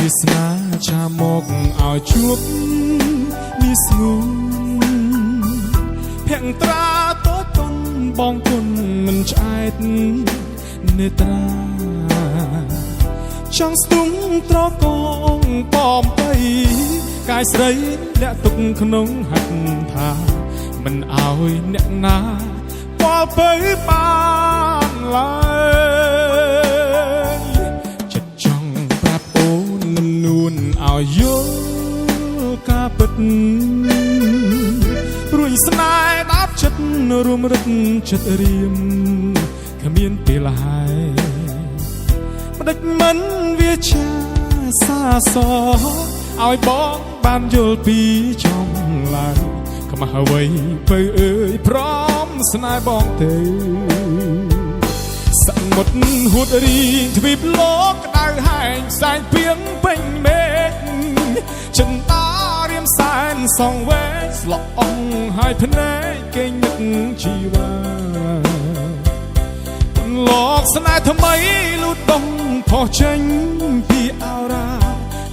វាសនាឆាមកឲ្យជួបនេះស្ងួនភក្ត្រាតូចតុនបងគុណមិនឆ្អែតនេត្រាចង់ស្ទុំត្រកងបំបីកាយស្រីលាក់ទុកក្នុងហាត់ថាមិនឲ្យអ្នកណាពាល់ទៅបានឡើយចិត្តចង់ប្រាប់អូននឹងនួនឲ្យយល់ការពិតព្រួយស្នេហ៍ដាប់ចិត្តរួមរឹកចិត្តរៀមគ្មានពេលហើយផ្ដេចមិនវាឆាសាសឲ្យបងបានយល់ពីចំឡើយខ្មាស់អ្វីបើអើយព្រមស្នេហ៍បងទៅសមុទ្រហួតរីងទ្វីបលោកក្តៅហែងផ្សែងពីងពេញមេឃចិនតារៀមសែនសងវែងស្លក់អងហើយភ្នែកគេងនឹកជីវ៉ាលោកស្នេហ៍ថ្មីលូតដុំផុសចេញពីអោរា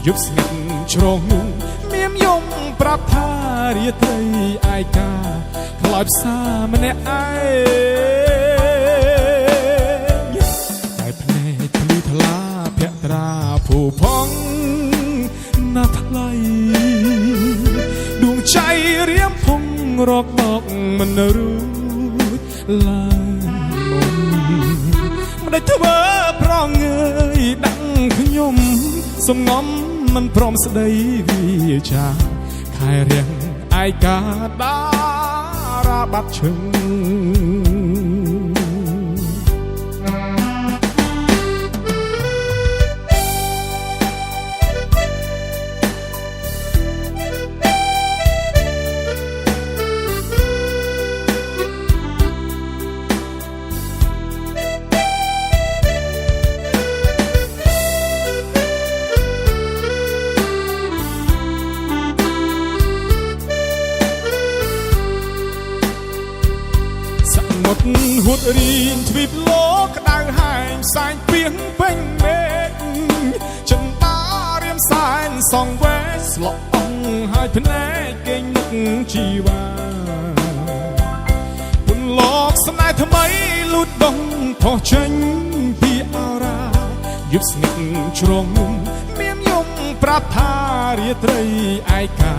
យប់ស្ងាត់ជ្រងនោះមានយំប្រាប់ថារាត្រីឯកាខ្លោចផ្សាម្នាក់ឯងតែភ្នែកភ្លឺថ្លាភក្ត្រាភូផងណាថ្លៃដួងใจរៀមភងរកមកមិនរួចឡើយមិនได้ធ្វើប្រងើយដាក់ខ្ញុំសំងំមិនព្រមស្ដីវាចាខែរៀងឯកាតារាបាត់ឈឹងហួតរីងទ្វីបលោកក្តៅហែងផ្សែងពីងពេញមេឃចិនតារៀមសែនសងវែងស្លក់អងហើយភ្នែកគេងនឹកជីវ៉ាពុនលោកស្នេហ៍ថ្មីលូតដុំផុសចេញពីអោរាយប់ស្ងាត់ជ្រងនោះមានយំប្រាប់ថារាត្រីឯកា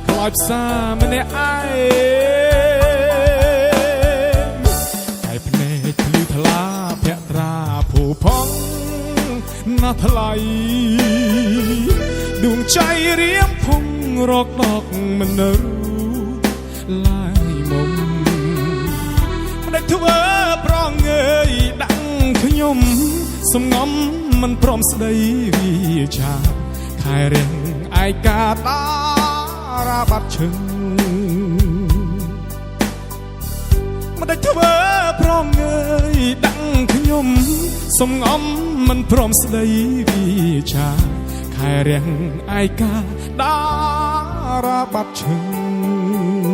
ខ្លោចផ្សាម្នាក់ឯងថ្លាភក្ត្រាភូផងណាថ្លៃដួងใจរៀមភងរកដកមិនរួចឡើយមុំមិនได้ធ្វើប្រងើយដាក់ខ្ញុំសំងំមិនព្រមស្ដីវាចាខែរៀងឯកាតារាបាត់ឈឹងមិនได้ធ្វើប្រងើយដាក់ខ្ញុំសំងំមិនព្រមស្ដីវាចាខែរៀងឯកាតារាបាត់ឈឹង